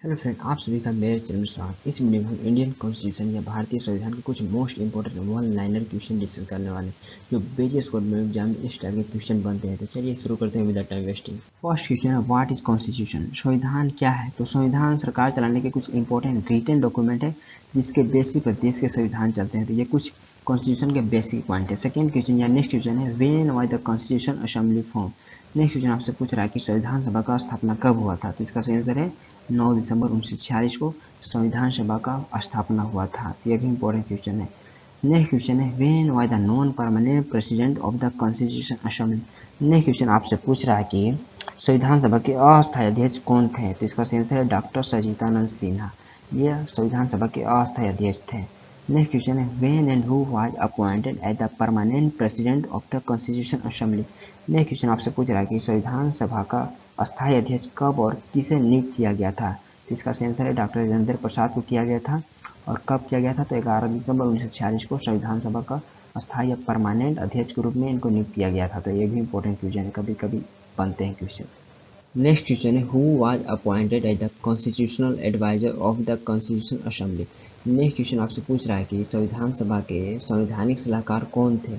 Hello friend, आप सभी का मेरे चैनल में स्वागत। इस वीडियो में हम इंडियन कॉन्स्टिट्यूशन या भारतीय संविधान के कुछ most important one liner question discuss करने वाले हैं, जो वेरियस गवर्नमेंट एग्जाम में इस टाइप के क्वेश्चन बनते हैं। तो चलिए शुरू करते हैं without time wasting. First question है, व्हाट इज कॉन्स्टिट्यूशन? संविधान क्या है? तो संविधान सरकार चलाने के कुछ इंपॉर्टेंट रिटन डॉक्यूमेंट है जिसके बेसिस पर देश के संविधान चलते हैं। तो ये कुछ कॉन्स्टिट्यूशन के बेसिक पॉइंट है। सेकंड क्वेश्चन या नेक्स्ट क्वेश्चन है, when was the constitution assembly form? Next question आपसे पूछ रहा है कि संविधान सभा का स्थापना कब हुआ था? तो इसका सही आंसर है 9 दिसंबर 1946 को संविधान सभा का स्थापना हुआ था। यह भी इंपॉर्टेंट क्वेश्चन है। नेक्स्ट क्वेश्चन है, when was the non permanent president of the constitution assembly? Next question आपसे पूछ रहा है कि संविधान सभा के अस्थायी अध्यक्ष कौन थे? तो इसका सही आंसर है डॉक्टर सचिदानंद सिन्हा। यह संविधान सभा के अस्थायी अध्यक्ष थे। नेक्स्ट क्वेश्चन है, when and who was appointed as the permanent president of the constitution assembly? Next question आपसे पूछ रहा है कि संविधान सभा का अस्थायी अध्यक्ष कब और किसे नियुक्त किया गया था? तो इसका सही आंसर है डॉक्टर राजेंद्र प्रसाद को किया गया था। और कब किया गया था? तो 11 दिसंबर 1946 को संविधान सभा का अस्थायी या परमानेंट अध्यक्ष के रूप में इनको नियुक्त किया गया था। तो ये भी इंपॉर्टेंट क्वेश्चन है, कभी कभी बनते हैं क्वेश्चन। नेक्स्ट क्वेश्चन है, who was appointed as the constitutional adviser of the constitution assembly? Next question आपसे पूछ रहा है कि संविधान सभा के संवैधानिक सलाहकार कौन थे?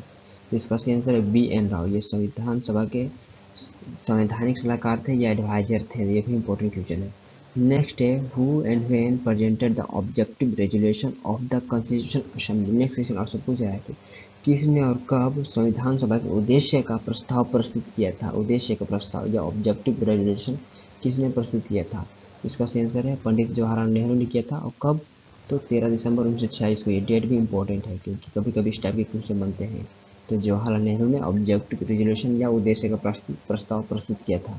तो इसका सही आंसर है बी.एन. राव। ये संविधान सभा के संवैधानिक सलाहकार थे या एडवाइजर थे। ये भी इंपॉर्टेंट क्वेश्चन है। नेक्स्ट है, who and when presented the objective resolution of the constitution assembly? Next question आपसे पूछ रहा है कि किसने और कब संविधान सभा के उद्देश्य का प्रस्ताव प्रस्तुत किया था? उद्देश्य का प्रस्ताव या ऑब्जेक्टिव रेजोल्यूशन किसने प्रस्तुत किया था? इसका सही आंसर है पंडित जवाहरलाल नेहरू ने किया था। और कब? तो 13 दिसंबर 1946 को। ये डेट भी इंपॉर्टेंट है क्योंकि कभी कभी इस टाइप के क्वेश्चन बनते हैं। तो जवाहरलाल नेहरू ने ऑब्जेक्टिव रेजोल्यूशन या उद्देश्य का प्रस्ताव प्रस्तुत किया था।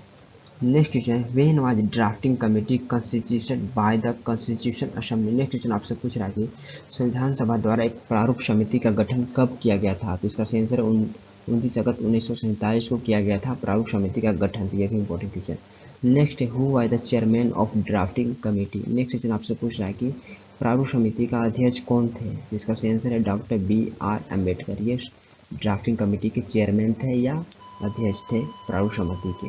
Next question, when was drafting committee constituted by the constitution assembly? Next question आपसे पूछ रहा है कि संविधान सभा द्वारा एक प्रारूप समिति का गठन कब किया गया था? तो इसका सही आंसर 29 अगस्त 1947 को किया गया था प्रारूप समिति का गठन। तो यह भी इंपॉर्टेंट क्वेश्चन। नेक्स्ट है, who was the chairman of drafting committee? Next question आपसे पूछ रहा है कि प्रारूप समिति का अध्यक्ष कौन थे? इसका सही आंसर है डॉक्टर बी.आर. अम्बेडकर। ये ड्राफ्टिंग कमेटी के चेयरमैन थे या अध्यक्ष थे प्रारूप समिति के।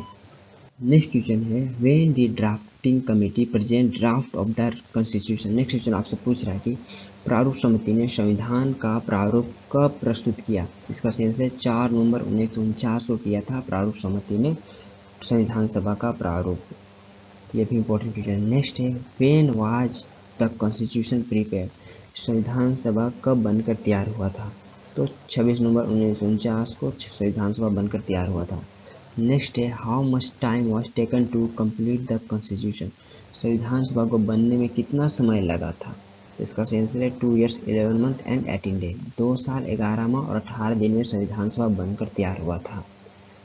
नेक्स्ट क्वेश्चन है, when D drafting committee present draft of the constitution? Next question आपसे पूछ रहा है कि प्रारूप समिति ने संविधान का प्रारूप कब प्रस्तुत किया? इसका सही आंसर 4 नवंबर 1949 को किया था प्रारूप समिति ने संविधान सभा का प्रारूप। ये भी इंपॉर्टेंट क्वेश्चन। नेक्स्ट है, when was the constitution prepare? संविधान सभा कब बनकर तैयार हुआ था? तो 26 नवंबर 1949 को संविधान सभा बनकर तैयार हुआ था। नेक्स्ट है, how much time was taken to complete the constitution? संविधान सभा को बनने में कितना समय लगा था? तो इसका सही आंसर है 2 years 11 month and 18 days। 2 साल 11 माह और 18 दिन में संविधान सभा बनकर तैयार हुआ था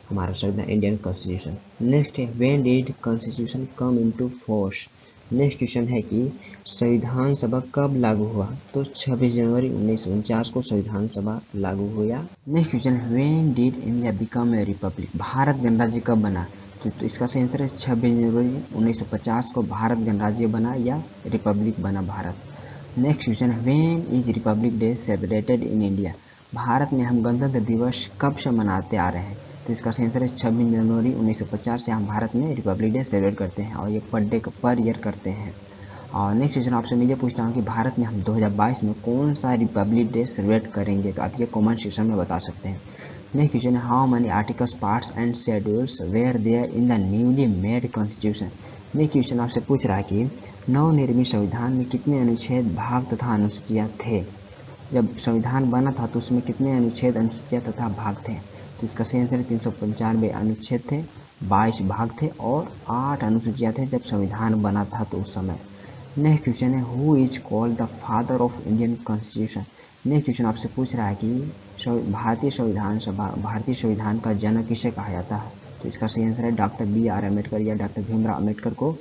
हमारा संविधान, इंडियन कॉन्स्टिट्यूशन। नेक्स्ट है, when did constitution come into force? Next question है कि संविधान सभा कब लागू हुआ? तो 26 जनवरी 1949 को संविधान सभा लागू हुआ। Next question, when did India become a Republic? Bharat गणराज्य कब बना? तो इसका सही आंसर है 26 जनवरी 1950 को भारत गणराज्य बना या रिपब्लिक बना भारत। नेक्स्ट क्वेश्चन है, when is Republic day celebrated in India? Bharat में हम गणतंत्र दिवस कब से मनाते आ रहे हैं? तो इसका सही आंसर है 26 जनवरी 1950 से हम भारत में रिपब्लिक डे सेलिब्रेट करते हैं और ये पर ईयर करते हैं। और नेक्स्ट क्वेश्चन आपसे मैं ये पूछता हूँ कि भारत में हम 2022 में कौन सा रिपब्लिक डे सेलिब्रेट करेंगे? तो आप ये कमेंट सेक्शन में बता सकते हैं। नेक्स्ट क्वेश्चन है, how many articles, parts and schedules were there in the newly made constitution? Next question आपसे पूछ रहा है कि नवनिर्मित संविधान में कितने अनुच्छेद, भाग तथा अनुसूचियाँ थे? जब संविधान बना था तो उसमें कितने अनुच्छेद, अनुसूचियाँ तथा भाग थे? तो इसका सही आंसर 395 अनुच्छेद थे, 22 भाग थे और 8 अनुसूचियाँ थे जब संविधान बना था तो उस समय। नेक्स्ट क्वेश्चन है, who is called the father of Indian constitution? Next question आपसे पूछ रहा है कि भारतीय संविधान का जनक किसे कहा जाता है? तो इसका सही आंसर है डॉक्टर बी.आर. अम्बेडकर या डॉक्टर भीमराव अम्बेडकर को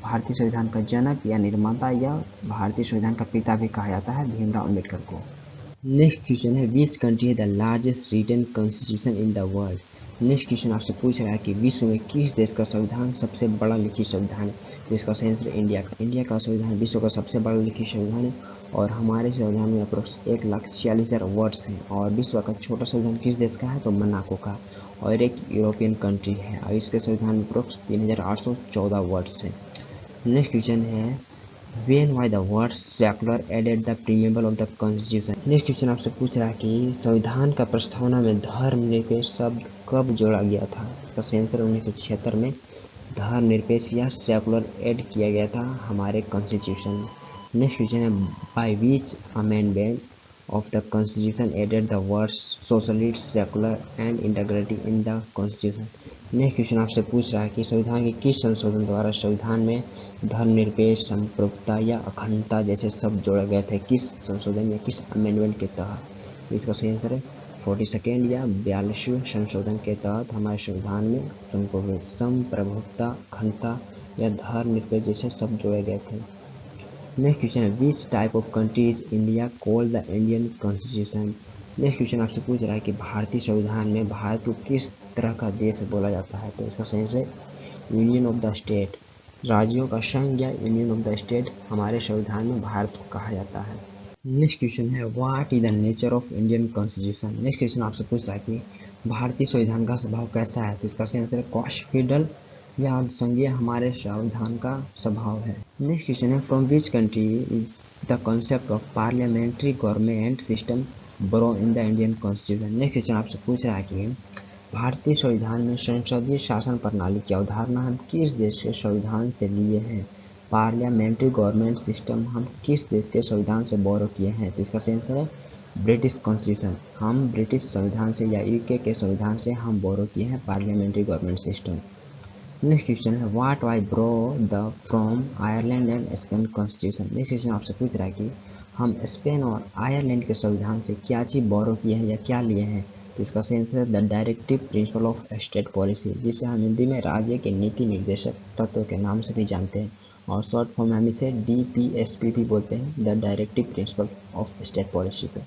भारतीय संविधान का जनक या निर्माता या भारतीय संविधान का पिता भी कहा जाता है, भीमराव अम्बेडकर को। नेक्स्ट क्वेश्चन है, विच कंट्री है the largest written constitution in the world? Next question आपसे पूछ रहा है कि विश्व में किस देश का संविधान सबसे बड़ा लिखित संविधान है? तो इसका सही आंसर इंडिया का। इंडिया का संविधान विश्व का सबसे बड़ा लिखित संविधान है और हमारे संविधान में अप्रोक्स 1,46,000 वर्ड्स हैं। और विश्व का छोटा संविधान किस देश का है? तो मोनाको का, और एक यूरोपियन कंट्री है और इसके संविधान में अप्रोक्स 3,814 वर्ड्स हैं। नेक्स्ट क्वेश्चन है When why the word secular added the preamble of the constitution? Next question आपसे पूछ रहा है कि संविधान का प्रस्तावना में धर्मनिरपेक्ष शब्द कब जोड़ा गया था? इसका सही आंसर 1976 में धर्मनिरपेक्ष या सेकुलर ऐड किया गया था हमारे कॉन्स्टिट्यूशन में। नेक्स्ट क्वेश्चन है by which amendment of the constitution added the words socialist, secular and integrity in the constitution। Next question आपसे पूछ रहा है कि संविधान के किस संशोधन द्वारा संविधान में धर्मनिरपेक्ष, संप्रभुता या अखंडता जैसे शब्द जोड़ा गया था? किस संशोधन या किस अमेंडमेंट के तहत? तो इसका सही आंसर है 42 या 42वें संशोधन के तहत हमारे संविधान में संप्रभुता, अखंडता या धर्मनिरपेक्ष जैसे शब्द जोड़े गए थे। नेक्स्ट क्वेश्चन है which type of country is India called the Indian constitution. Next question आपसे पूछ रहा है कि भारतीय संविधान में भारत को किस तरह का देश बोला जाता है? तो इसका सही है यूनियन ऑफ द स्टेट, राज्यों का संघ या यूनियन ऑफ द स्टेट हमारे संविधान में भारत को कहा जाता है। नेक्स्ट क्वेश्चन है what is the nature of Indian constitution. Next question आपसे पूछ रहा है कि भारतीय संविधान का स्वभाव कैसा है? तो इसका सही आंसर है कॉन्स्टिट्यूशनल या संघीय हमारे संविधान का स्वभाव है। नेक्स्ट क्वेश्चन है from which country is the concept of parliamentary government system borrow in the Indian constitution. Next question आपसे पूछ रहा है कि भारतीय संविधान में संसदीय शासन प्रणाली की अवधारणा हम किस देश के संविधान से लिए हैं? पार्लियामेंट्री गवर्नमेंट सिस्टम हम किस देश के संविधान से बोरो किए हैं? तो इसका सही आंसर है ब्रिटिश कॉन्स्टिट्यूशन, हम ब्रिटिश संविधान से या यूके के संविधान से हम बोरो किए हैं parliamentary government system. Next question है what why borrowed from Ireland and Spain constitution. Next question आपसे पूछ रहा है कि हम स्पेन और आयरलैंड के संविधान से क्या चीज़ बोरो किए हैं या क्या लिए हैं? तो इसका सही आंसर है the directive principle of state policy, जिसे हम हिंदी में राज्य के नीति निर्देशक तत्व के नाम से भी जानते हैं और शॉर्ट फॉर्म में हम इसे DPSP भी बोलते हैं, the directive principle of state policy पे।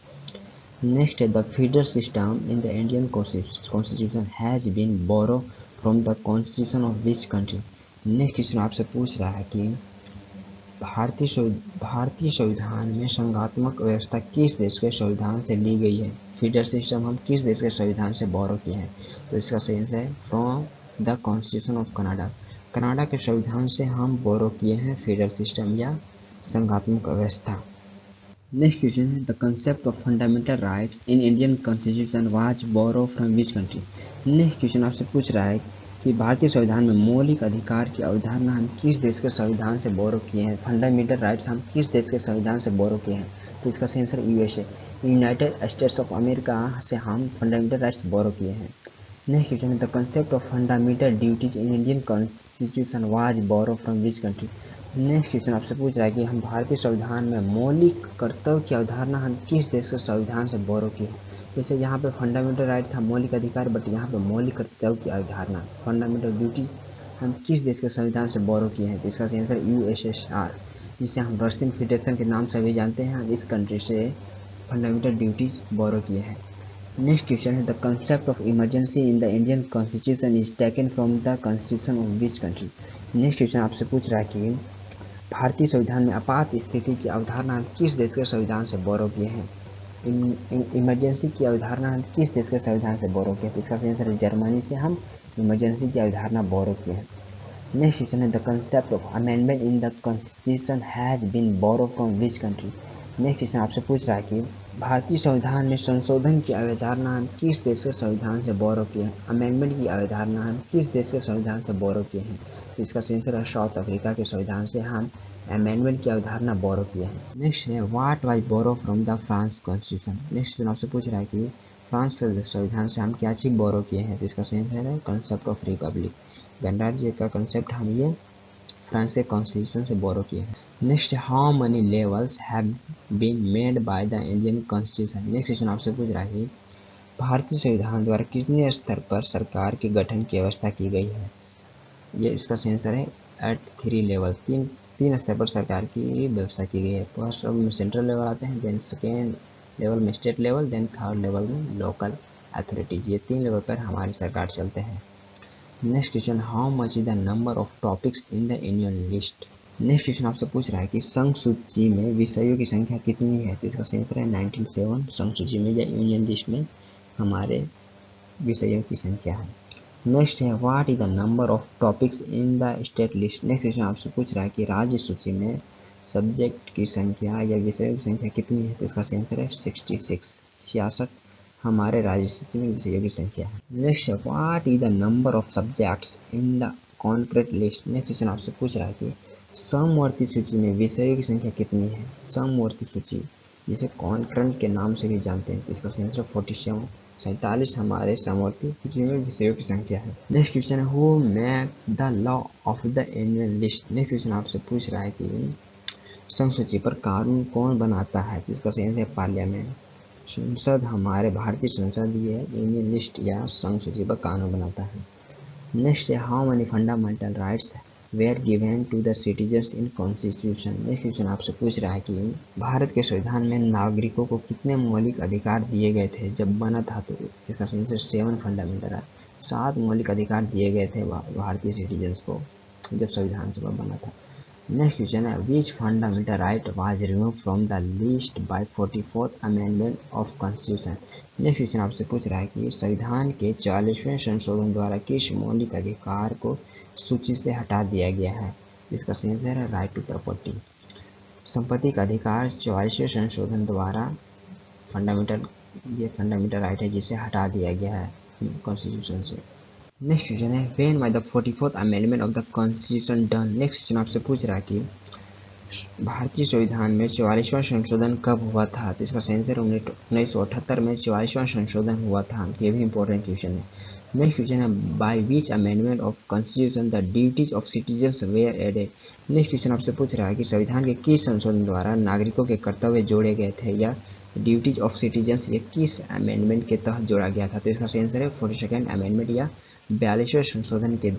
नेक्स्ट है the federal system in the Indian constitution has been borrow from the constitution of which country. Next question आपसे पूछ रहा है कि भारतीय संविधान में संघात्मक व्यवस्था किस देश के संविधान से ली गई है? फीडर सिस्टम हम किस देश के संविधान से बोरो किए हैं? तो इसका सही आंसर है from the constitution of Canada, Canada के संविधान से हम बोरो किए हैं फीडर सिस्टम या संघात्मक व्यवस्था। नेक्स्ट क्वेश्चन है the concept of fundamental rights in Indian constitution was borrow from which country. Next question आपसे पूछ रहा है कि भारतीय संविधान में मौलिक अधिकार की अवधारणा हम किस देश के संविधान से बोरो किए हैं? फंडामेंटल राइट्स हम किस देश के संविधान से बोरो किए हैं? तो इसका सही answer USA, united states of America से हम फंडामेंटल राइट्स बोरो किए हैं। नेक्स्ट क्वेश्चन है the concept of fundamental duties in Indian constitution was borrow from which country. Next question आपसे पूछ रहा है कि हम भारतीय संविधान में मौलिक कर्तव्य की अवधारणा हम किस देश के संविधान से बोरो की है? जैसे यहाँ पे फंडामेंटल राइट था मौलिक अधिकार, बट यहाँ पे मौलिक कर्तव्य की अवधारणा फंडामेंटल ड्यूटी हम किस देश के संविधान से बोरो किए हैं? तो इसका सही आंसर USSR, जिसे हम रशियन फेडरेशन के नाम से भी जानते हैं, हम इस कंट्री से फंडामेंटल ड्यूटीज बोरो किए हैं। नेक्स्ट क्वेश्चन है the concept of emergency in the Indian constitution is taken from the constitution of which country. Next question आपसे पूछ रहा है कि भारतीय संविधान में आपात स्थिति की अवधारणा हम किस देश के संविधान से बोरो किए हैं? इमरजेंसी की अवधारणा हम किस देश के संविधान से बोरो किए? तो इसका सही आंसर है जर्मनी से हम इमरजेंसी की अवधारणा बोरो किए हैं। नेक्स्ट क्वेश्चन है the concept of amendment in the constitution has been borrow from which country. Next question आपसे पूछ रहा है कि भारतीय संविधान में संशोधन की अवधारणा हम किस देश के संविधान से बोरो किए हैं? अमेंडमेंट की अवधारणा हम किस देश के संविधान से बोरो किए हैं? तो इसका सही आंसर है साउथ अफ्रीका के संविधान से हम अमेंडमेंट की अवधारणा बोरो किए हैं। नेक्स्ट है what was borrow from the France constitution. Next question आपसे पूछ रहा है कि फ्रांस के संविधान से हम क्या चीज़ बोरो किए हैं? तो इसका सही आंसर है कंसेप्ट ऑफ रिपब्लिक, गणराज्य का कंसेप्ट हम ये फ्रांस के कॉन्स्टिट्यूशन से बोरो किए हैं। Next how many levels have been made by the Indian constitution. Next question आपसे पूछ रहा है कि भारतीय संविधान द्वारा कितने स्तर पर सरकार के गठन की व्यवस्था की गई है? ये इसका सही आंसर है एट 3 लेवल, तीन स्तर पर सरकार की व्यवस्था की गई है। फर्स्ट में सेंट्रल लेवल आते हैं, देन सेकेंड लेवल में state level, then third level में लोकल अथॉरिटीज। ये 3 लेवल पर हमारी सरकार चलते हैं। Next question how much is the number of topics in the union list. Next question आपसे पूछ रहा है कि संघ सूची में विषयों की संख्या कितनी है? तो इसका सही आंसर है 97 संघ सूची में या यूनियन लिस्ट में हमारे विषयों की संख्या है। नेक्स्ट है what is the number of topics in the state list. Next question आपसे पूछ रहा है कि राज्य सूची में सब्जेक्ट की संख्या या विषयों की संख्या कितनी है। तो इसका सही आंसर है 66, 66 हमारे राज्य सूची में विषयों की संख्या है। नेक्स्ट है what is the number of subjects in the concurrent list. Next question आपसे पूछ रहा है कि समवर्ती सूची में विषयों की संख्या कितनी है। समवर्ती सूची जिसे कॉन्करेंट के नाम से भी जानते हैं। तो इसका सही आंसर 47, 47 हमारे समवर्ती सूची में विषयों की संख्या है। नेक्स्ट क्वेश्चन है who makes the law of the Indian list. Next question आपसे पूछ रहा है कि संसूची पर कानून कौन बनाता है। तो इसका सही आंसर है पार्लियामेंट। संसद हमारे भारतीय संसद ये इंडियन लिस्ट या संसूची पर कानून बनाता है। नेक्स्ट है how many fundamental rights were given to the citizens in constitution. Next question आपसे पूछ रहा है कि भारत के संविधान में नागरिकों को कितने मौलिक अधिकार दिए गए थे जब बना था। तो इसका सही आंसर 7 फंडामेंटल है, 7 मौलिक अधिकार दिए गए थे भारतीय सिटीजन्स को जब संविधान सभा बना था। नेक्स्ट क्वेश्चन है which fundamental right was remove from the list by 44th amendment of constitution. Next question आपसे पूछ रहा है कि संविधान के 40वें संशोधन द्वारा किस मौलिक अधिकार को सूची से हटा दिया गया है। इसका सही आंसर है राइट टू प्रॉपर्टी। संपत्ति का अधिकार 44वें संशोधन द्वारा फंडामेंटल राइट है जिसे हटा दिया गया है कॉन्स्टिट्यूशन से। नेक्स्ट क्वेश्चन है when by the 44th amendment of the constitution done. Next question आपसे पूछ रहा है कि भारतीय संविधान में 44वां संशोधन कब हुआ था। तो इसका सही आंसर 1978 में 44वां संशोधन हुआ था। ये भी इंपॉर्टेंट क्वेश्चन है। नेक्स्ट क्वेश्चन है by which amendment of constitution the duties of citizens were added. Next question आपसे पूछ रहा है कि संविधान के किस संशोधन द्वारा नागरिकों के कर्तव्य जोड़े गए थे या ड्यूटीज ऑफ सिटीजन्स ये किस अमेंडमेंट के तहत जोड़ा गया था। तो इसका सही आंसर है 42nd अमेंडमेंट या 42वें संशोधन के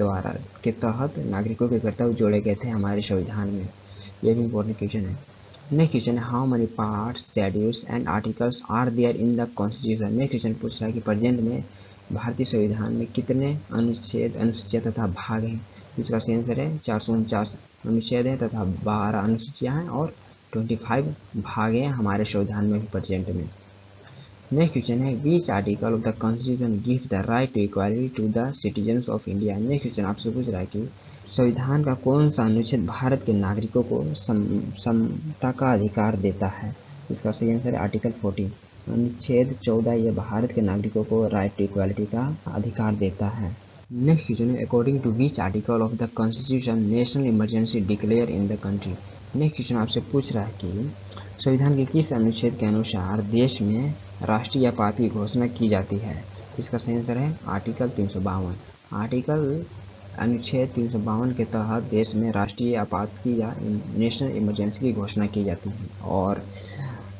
तहत नागरिकों के कर्तव्य जोड़े गए थे हमारे संविधान में। यह भी इंपॉर्टेंट क्वेश्चन है। नेक्स्ट क्वेश्चन है how many parts, schedules and articles are there in the constitution. Next question पूछ रहा है कि प्रेजेंट में भारतीय संविधान में कितने अनुच्छेद, अनुसूचियाँ तथा भाग हैं। इसका सही आंसर है 449 अनुच्छेद हैं तथा 12 अनुसूचियाँ हैं और 25 भाग हैं हमारे संविधान में भी प्रेजेंट में। नेक्स्ट क्वेश्चन है which article of the constitution give the right to equality to the citizens of India. Next question आपसे पूछ रहा है कि संविधान का कौन सा अनुच्छेद भारत के नागरिकों को समता का अधिकार देता है। इसका सही आंसर है आर्टिकल 14। अनुच्छेद 14 ये भारत के नागरिकों को राइट टू इक्वालिटी का अधिकार देता है। नेक्स्ट क्वेश्चन है according to which article of the constitution national emergency declare in the country. Next question आपसे पूछ रहा है कि संविधान के किस अनुच्छेद के अनुसार देश में राष्ट्रीय आपात की घोषणा की जाती है। इसका सही आंसर है आर्टिकल 352। अनुच्छेद 352 के तहत देश में राष्ट्रीय आपात की या नेशनल इमरजेंसी की घोषणा की जाती है और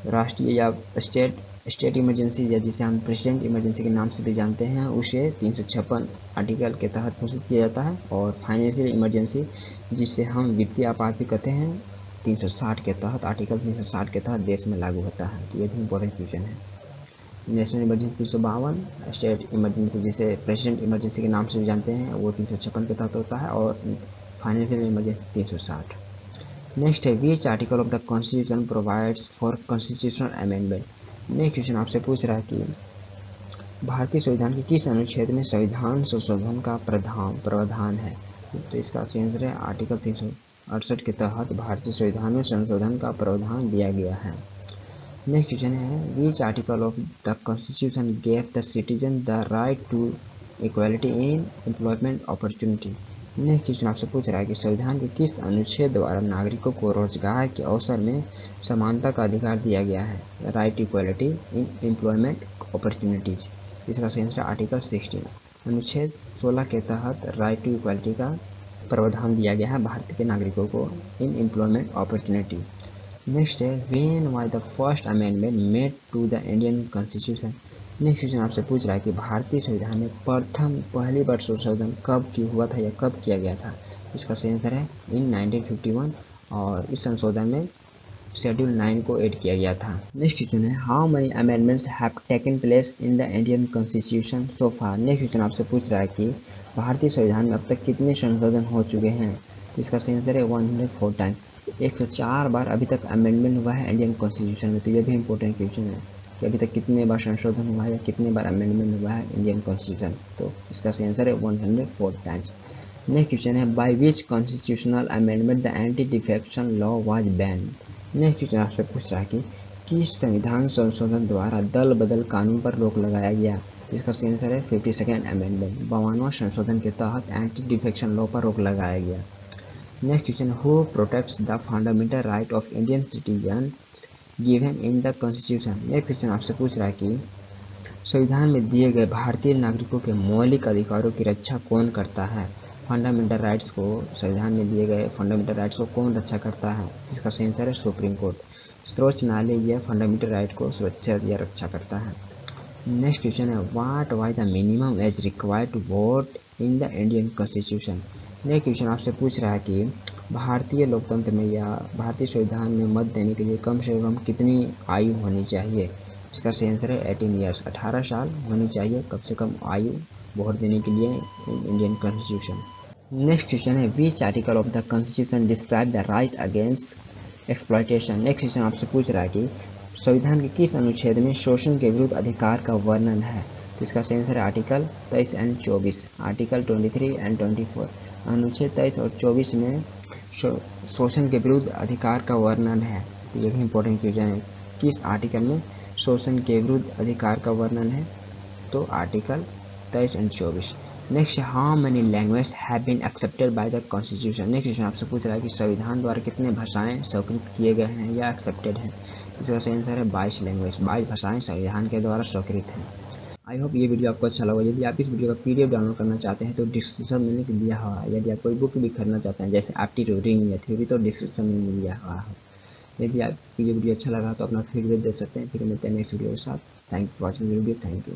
राष्ट्रीय या स्टेट इमरजेंसी या जिसे हम प्रेसिडेंट इमरजेंसी के नाम से भी जानते हैं उसे 356 आर्टिकल के तहत घोषित किया जाता है और फाइनेंशियल इमरजेंसी जिसे हम वित्तीय आपात भी कहते हैं 360 के तहत, आर्टिकल 360 के तहत देश में लागू होता है। तो ये भी इंपॉर्टेंट क्वेश्चन है। नेशनल इमरजेंसी 352, स्टेट इमरजेंसी जिसे प्रेसिडेंट इमरजेंसी के नाम से भी जानते हैं वो 356 के तहत होता है और फाइनेंशियल इमरजेंसी 360। नेक्स्ट है which article of the constitution provides for constitutional amendment. Next question आपसे पूछ रहा है कि भारतीय संविधान के किस अनुच्छेद में संविधान संशोधन का प्रावधान है। तो इसका आंसर है आर्टिकल 368 के तहत भारतीय संविधान में संशोधन का प्रावधान दिया गया है। नेक्स्ट क्वेश्चन है which article of the constitution gave the citizen the right to equality in employment opportunity. Next question आपसे पूछ रहा है कि संविधान के किस अनुच्छेद द्वारा नागरिकों को रोजगार के अवसर में समानता का अधिकार दिया गया है, right to equality in employment opportunities. इसका सही आंसर आर्टिकल 16। अनुच्छेद 16 के तहत राइट टू इक्वालिटी का प्रावधान दिया गया है भारत के नागरिकों को इन एम्प्लॉयमेंट अपॉर्चुनिटी। नेक्स्ट है when was the first amendment made to the Indian constitution. Next question आपसे पूछ रहा है कि भारतीय संविधान में पहली बार संशोधन कब हुआ था या कब किया गया था। इसका सही आंसर है इन 1951 और इस संशोधन में शेड्यूल 9 को ऐड किया गया था। नेक्स्ट क्वेश्चन है how many amendments have taken place in the Indian constitution so far. Next question आपसे पूछ रहा है कि भारतीय संविधान में अब तक कितने संशोधन हो चुके हैं। तो इसका सही आंसर है 104 टाइम, 104 बार अभी तक अमेंडमेंट हुआ है इंडियन कॉन्स्टिट्यूशन में। तो ये भी इंपॉर्टेंट क्वेश्चन है। कि अभी तक कितने बार संशोधन हुआ है या कितने बार अमेंडमेंट हुआ है इंडियन कॉन्स्टिट्यूशन। तो इसका सही आंसर है 104 टाइम्स। नेक्स्ट क्वेश्चन है by which constitutional amendment the anti defection law was ban. Next question आपसे पूछ रहा है कि किस संविधान संशोधन द्वारा दल बदल कानून पर रोक लगाया गया। तो इसका सही आंसर है 52nd अमेंडमेंट। 52वां संशोधन के तहत एंटी डिफेक्शन लॉ पर रोक लगाया गया। Next question who protects the fundamental right of Indian citizen given in the constitution. Next question आपसे पूछ रहा है कि संविधान में दिए गए भारतीय नागरिकों के मौलिक अधिकारों की रक्षा कौन करता है। फंडामेंटल राइट्स को, संविधान में दिए गए फंडामेंटल राइट्स को कौन रक्षा करता है। इसका सही आंसर है सुप्रीम कोर्ट। सर्वोच्च न्यायालय यह फंडामेंटल राइट को सुरक्षा या रक्षा करता है। नेक्स्ट क्वेश्चन है what was the minimum age required to vote in the Indian constitution. Next question आपसे पूछ रहा है कि भारतीय लोकतंत्र में या भारतीय संविधान में मत देने के लिए कम से कम कितनी आयु होनी चाहिए। इसका सही आंसर है 18 ईयर्स, 18 साल होनी चाहिए कम से कम आयु वोट देने के लिए इंडियन कॉन्स्टिट्यूशन। नेक्स्ट क्वेश्चन है which article of the constitution describe the right against exploitation. Next question आपसे पूछ रहा है कि संविधान के किस अनुच्छेद में शोषण के विरुद्ध अधिकार का वर्णन है। तो इसका सही आंसर है आर्टिकल 23 एंड 24, आर्टिकल 23 एंड 24। अनुच्छेद 23 और 24 में शोषण के विरुद्ध अधिकार का वर्णन है। तो ये भी इंपॉर्टेंट क्वेश्चन है, किस आर्टिकल में शोषण के विरुद्ध अधिकार का वर्णन है। तो article 23 and 24। Next how many language have been accepted by the constitution. Next question आपसे पूछ रहा है कि संविधान द्वारा कितने भाषाएं स्वीकृत किए गए हैं या एक्सेप्टेड हैं। इसका सही आंसर है 22 लैंग्वेज, 22 भाषाएं संविधान के द्वारा स्वीकृत हैं। आई होप ये वीडियो आपको अच्छा लगा। यदि आप इस वीडियो का PDF डाउनलोड करना चाहते हैं तो डिस्क्रिप्शन में लिंक दिया हुआ है। यदि आप कोई बुक भी खरीदना चाहते हैं जैसे एप्टीट्यूड रीडिंग या थ्योरी तो डिस्क्रिप्शन में दिया हुआ है। यदि आपको ये वीडियो अच्छा लगा तो अपना फीडबैक दे सकते हैं। फिर मिलते हैं नेक्स्ट वीडियो के साथ। Thank you for watching video. Thank you.